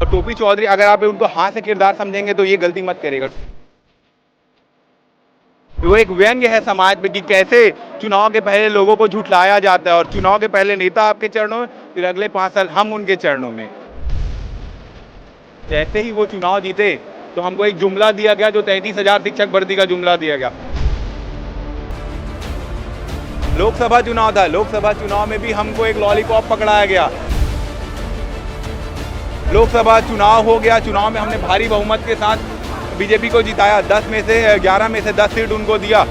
और टोपी चौधरी अगर आप उनको हाँ से किरदार समझेंगे तो ये गलती मत करेगा। वो एक व्यंग्य है समाज में कि कैसे चुनाव के पहले लोगों को झुठलाया जाता है और चुनाव के पहले नेता आपके चरणों में, फिर अगले 5 साल हम उनके चरणों में। जैसे ही वो चुनाव जीते तो हमको एक जुमला दिया गया, जो 33,000 शिक्षक भर्ती का जुमला दिया गया। लोकसभा चुनाव था, लोकसभा चुनाव में भी हमको एक लॉलीपॉप पकड़ाया गया। लोकसभा चुनाव हो गया, चुनाव में हमने भारी बहुमत के साथ बीजेपी को जिताया, 11 में से 10 सीट उनको दिया।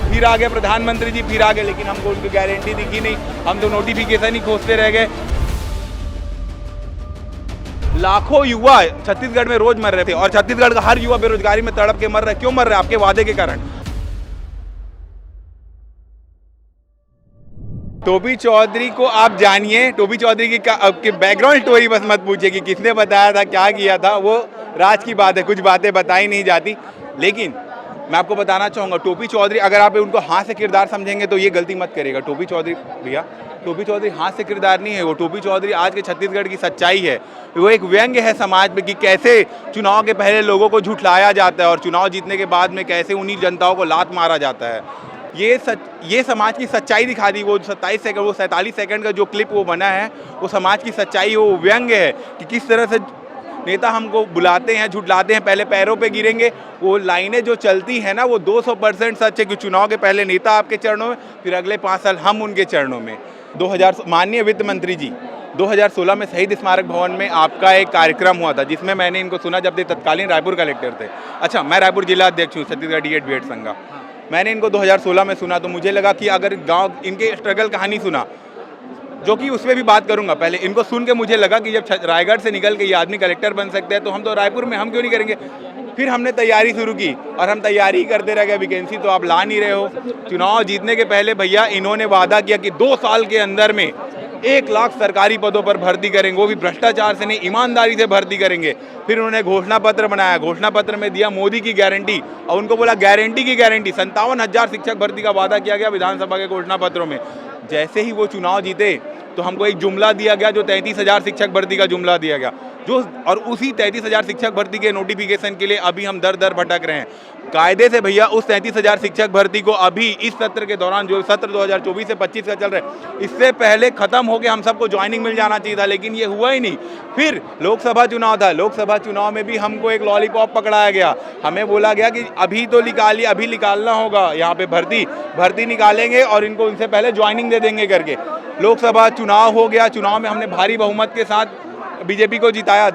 फिर आगे प्रधानमंत्री जी, फिर आगे, लेकिन हमको उनकी गारंटी दिखी नहीं। हम तो नोटिफिकेशन ही खोजते रह गए। लाखों युवा छत्तीसगढ़ में रोज मर रहे थे और छत्तीसगढ़ का हर युवा बेरोजगारी में तड़प के मर रहा है। क्यों मर रहा है? आपके वादे के कारण। टोपी चौधरी को आप जानिए, टोपी चौधरी की बैकग्राउंड स्टोरी बस मत पूछिए कि किसने बताया था, क्या किया था, वो राज की बात है, कुछ बातें बताई नहीं जाती। लेकिन मैं आपको बताना चाहूँगा, टोपी चौधरी अगर आप उनको हाँ से किरदार समझेंगे तो ये गलती मत करेगा। टोपी चौधरी भैया, टोपी चौधरी हाँ से किरदार नहीं है, वो टोपी चौधरी आज के छत्तीसगढ़ की सच्चाई है। वो एक व्यंग्य है समाज में कि कैसे चुनाव के पहले लोगों को झुठलाया जाता है और चुनाव जीतने के बाद में कैसे उन्हीं जनताओं को लात मारा जाता है। ये समाज की सच्चाई दिखा दी। वो 47 सेकंड का जो क्लिप वो बना है, वो समाज की सच्चाई, वो व्यंग्य है कि किस तरह से नेता हमको बुलाते हैं, झुठलाते हैं, पहले पैरों पे गिरेंगे। वो लाइनें जो चलती हैं ना, वो 200% सच है कि चुनाव के पहले नेता आपके चरणों में, फिर अगले 5 साल हम उनके चरणों में। माननीय वित्त मंत्री जी, 2016 में शहीद स्मारक भवन में आपका एक कार्यक्रम हुआ था, जिसमें मैंने इनको सुना जब ये तत्कालीन रायपुर कलेक्टर थे। अच्छा, मैं रायपुर जिला अध्यक्ष हूँ छत्तीसगढ़ डीएड बीएड संघ का। मैंने इनको 2016 में सुना तो मुझे लगा कि अगर गांव इनके स्ट्रगल कहानी सुना, जो कि उसमें भी बात करूंगा, पहले इनको सुन के मुझे लगा कि जब रायगढ़ से निकल के ये आदमी कलेक्टर बन सकते हैं तो हम तो रायपुर में, हम क्यों नहीं करेंगे। फिर हमने तैयारी शुरू की और हम तैयारी करते रह गए। वैकेंसी तो आप ला नहीं रहे हो। चुनाव जीतने के पहले भैया इन्होंने वादा किया कि 2 साल के अंदर में 1 लाख सरकारी पदों पर भर्ती करेंगे, वो भी भ्रष्टाचार से नहीं, ईमानदारी से भर्ती करेंगे। फिर उन्होंने घोषणा पत्र बनाया, घोषणा पत्र में दिया मोदी की गारंटी, और उनको बोला गारंटी की गारंटी। 57,000 शिक्षक भर्ती का वादा किया गया विधानसभा के घोषणा पत्रों में। जैसे ही वो चुनाव जीते तो हमको एक जुमला दिया गया, जो 33,000 शिक्षक भर्ती का जुमला दिया गया, और उसी 33,000 शिक्षक भर्ती के नोटिफिकेशन के लिए अभी हम दर दर भटक रहे हैं। कायदे से भैया उस 33,000 शिक्षक भर्ती को अभी इस सत्र के दौरान, जो सत्र 2024 से 25 का चल रहा है, इससे पहले खत्म हो के हम सबको ज्वाइनिंग मिल जाना चाहिए था, लेकिन ये हुआ ही नहीं। फिर लोकसभा चुनाव था, लोकसभा चुनाव में भी हमको एक लॉलीपॉप पकड़ाया गया। हमें बोला गया कि अभी तो निकालिए, अभी निकालना होगा, यहाँ पे भर्ती निकालेंगे और इनको उनसे पहले ज्वाइनिंग दे देंगे करके। लोकसभा चुनाव हो गया, चुनाव में हमने भारी बहुमत के साथ बीजेपी को जिताया,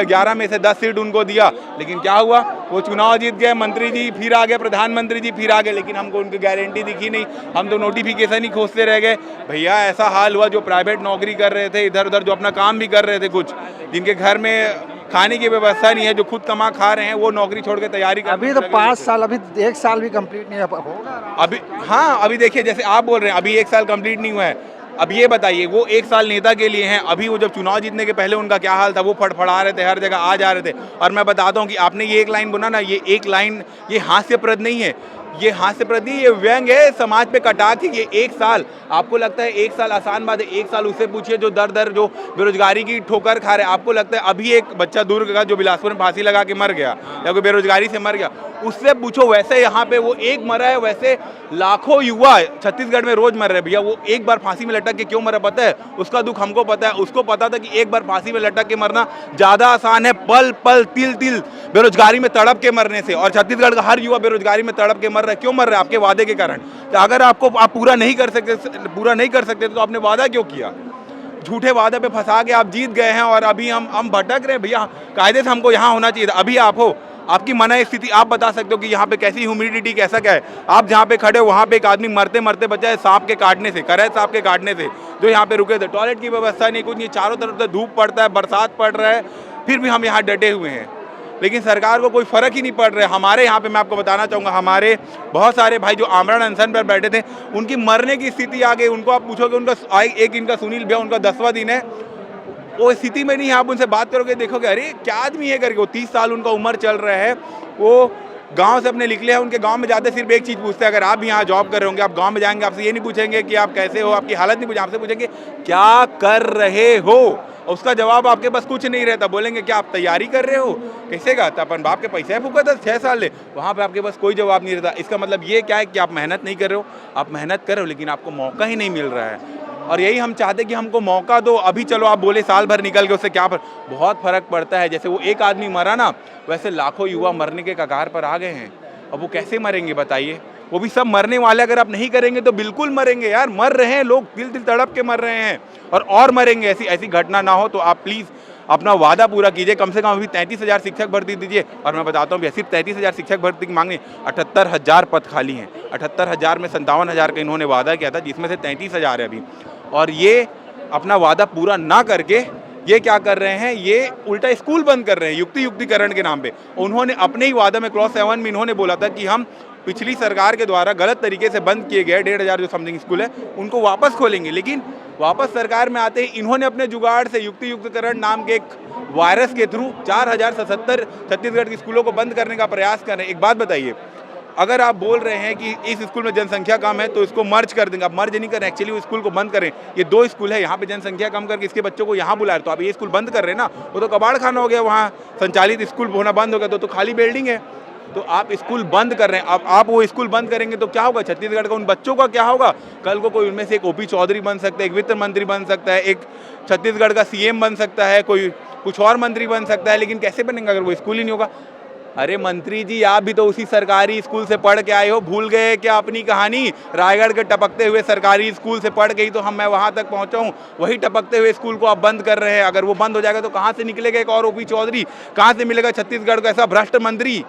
11 में से 10 सीट उनको दिया। लेकिन क्या हुआ, वो चुनाव जीत गए, मंत्री जी फिर आ गए, प्रधानमंत्री जी फिर आ गए, लेकिन हमको उनकी गारंटी दिखी नहीं। हम तो नोटिफिकेशन ही खोजते रह गए। भैया ऐसा हाल हुआ, जो प्राइवेट नौकरी कर रहे थे इधर उधर, जो अपना काम भी कर रहे थे, कुछ जिनके घर में खाने की व्यवस्था नहीं है, जो खुद कमा खा रहे हैं, वो नौकरी छोड़ के तैयारी कर। अभी तो 5 साल, अभी 1 साल भी कंप्लीट नहीं होगा अभी। हाँ, अभी देखिए, जैसे आप बोल रहे हैं अभी 1 साल कंप्लीट नहीं हुआ है। अब ये बताइए, वो 1 साल नेता के लिए हैं, अभी वो जब चुनाव जीतने के पहले उनका क्या हाल था, वो फड़फड़ा रहे थे, हर जगह आ जा रहे थे। और मैं बताता हूँ कि आपने ये एक लाइन बोला ना, ये एक लाइन, ये हास्यप्रद नहीं है, ये हास्यप्रद नहीं, ये व्यंग है, समाज पे कटाक्ष है। ये 1 साल आपको लगता है 1 साल आसान बात है। 1 साल उससे पूछिए जो दर जो बेरोजगारी की ठोकर खा रहे हैं। आपको लगता है अभी एक बच्चा दुर्ग का जो बिलासपुर में फांसी लगा के मर गया या कोई बेरोजगारी से मर गया, उससे पूछो। वैसे यहाँ पे वो एक मरा है, वैसे लाखों युवा छत्तीसगढ़ में रोज मर रहे हैं। भैया वो एक बार फांसी में लटक के क्यों मरा पता है? उसका दुख हमको पता है। उसको पता था कि एक बार फांसी में लटक के मरना ज्यादा आसान है, पल पल तिल तिल बेरोजगारी में तड़प के मरने से। और छत्तीसगढ़ का हर युवा बेरोजगारी में तड़प के मर रहा है। क्यों मर रहा है? आपके वादे के कारण। तो अगर आप पूरा नहीं कर सकते तो आपने वादा क्यों किया? झूठे वादे पे फंसा के आप जीत गए हैं और अभी हम भटक रहे हैं। भैया कायदे से हमको यहाँ होना चाहिए था। अभी आप हो, आपकी मना स्थिति, आप बता सकते हो कि यहाँ पे कैसी ह्यूमिडिटी, कैसा क्या है। आप जहाँ पे खड़े हो वहाँ पे एक आदमी मरते मरते बचा है सांप के काटने से, करैत सांप के काटने से, जो यहाँ पे रुके थे। टॉयलेट की व्यवस्था नहीं, कुछ नहीं, चारों तरफ से धूप पड़ता है, बरसात पड़ रहा है, फिर भी हम यहाँ डटे हुए हैं। लेकिन सरकार को कोई फर्क ही नहीं पड़ रहा है। हमारे यहाँ पे मैं आपको बताना चाहूँगा, हमारे बहुत सारे भाई जो आमरण अनशन पर बैठे थे, उनकी मरने की स्थिति आ गई। उनको आप पूछोगे, उनका एक इनका सुनील भैया, उनका 10वां दिन है, वो स्थिति में नहीं है। आप उनसे बात करोगे, देखोगे अरे क्या आदमी है करके। वो 30 साल उनका उम्र चल रहा है, वो गांव से अपने निकले हैं, उनके गांव में जाते सिर्फ एक चीज़ पूछते हैं, अगर आप भी यहाँ जॉब कर रहे होंगे, आप गांव में जाएंगे, आपसे ये नहीं पूछेंगे कि आप कैसे हो, आपकी हालत नहीं पूछेंगे, आपसे पूछेंगे क्या कर रहे हो। उसका जवाब आपके पास कुछ नहीं रहता, बोलेंगे क्या आप तैयारी कर रहे हो, कैसे का था अपन बाप के पैसे फूका था 6 साल ले, वहाँ पे आपके पास कोई जवाब नहीं रहता। इसका मतलब ये क्या है कि आप मेहनत नहीं कर रहे हो, आप मेहनत कर रहे हो लेकिन आपको मौका ही नहीं मिल रहा है। और यही हम चाहते कि हमको मौका दो। अभी चलो आप बोले साल भर निकल गए, उससे क्या बहुत फ़र्क पड़ता है। जैसे वो एक आदमी मरा ना, वैसे लाखों युवा मरने के कगार पर आ गए हैं। अब वो कैसे मरेंगे बताइए, वो भी सब मरने वाले। अगर आप नहीं करेंगे तो बिल्कुल मरेंगे यार, मर रहे हैं लोग, दिल दिल तड़प के मर रहे हैं और मरेंगे। ऐसी घटना ना हो तो आप प्लीज़ अपना वादा पूरा कीजिए, कम से कम अभी 33,000 शिक्षक भर्ती दीजिए। और मैं बताता हूँ सिर्फ 33,000 शिक्षक भर्ती की मांग नहीं, 78,000 पद खाली हैं। 78,000 में 57,000 का इन्होंने वादा किया था, जिसमें से 33,000 है अभी। और ये अपना वादा पूरा ना करके ये क्या कर रहे हैं, ये उल्टा स्कूल बंद कर रहे हैं युक्तिकरण के नाम पे। उन्होंने अपने ही वादा में क्लॉज 7 में इन्होंने बोला था कि हम पिछली सरकार के द्वारा गलत तरीके से बंद किए गए 1,500 जो समथिंग स्कूल है उनको वापस खोलेंगे। लेकिन वापस सरकार में आते ही इन्होंने अपने जुगाड़ से युक्तिकरण नाम के एक वायरस के थ्रू 4,077 छत्तीसगढ़ के स्कूलों को बंद करने का प्रयास कर रहे हैं। एक बात बताइए, अगर आप बोल रहे हैं कि इस स्कूल में जनसंख्या कम है तो इसको मर्ज कर देंगे, आप मर्ज नहीं कर रहे, एक्चुअली वो स्कूल को बंद करें। ये 2 स्कूल है, यहाँ पे जनसंख्या कम करके इसके बच्चों को यहाँ बुला रहे, तो आप ये स्कूल बंद कर रहे हैं ना, वो तो कबाड़ खाना हो गया, वहाँ संचालित स्कूल होना बंद हो गया, तो खाली बिल्डिंग है। तो आप स्कूल बंद कर रहे हैं। अब आप वो स्कूल बंद करेंगे तो क्या होगा, छत्तीसगढ़ का उन बच्चों का क्या होगा। कल को कोई उनमें से एक ओपी चौधरी बन सकता है, एक वित्त मंत्री बन सकता है, एक छत्तीसगढ़ का सीएम बन सकता है, कोई कुछ और मंत्री बन सकता है, लेकिन कैसे बनेगा अगर वो स्कूल ही नहीं होगा। अरे मंत्री जी, आप भी तो उसी सरकारी स्कूल से पढ़ के आए हो, भूल गए क्या अपनी कहानी। रायगढ़ के टपकते हुए सरकारी स्कूल से पढ़ गई तो मैं वहाँ तक पहुँचा हूँ, वही टपकते हुए स्कूल को आप बंद कर रहे हैं। अगर वो बंद हो जाएगा तो कहाँ से निकलेगा एक और ओपी चौधरी, कहाँ से मिलेगा छत्तीसगढ़ को ऐसा भ्रष्ट मंत्री।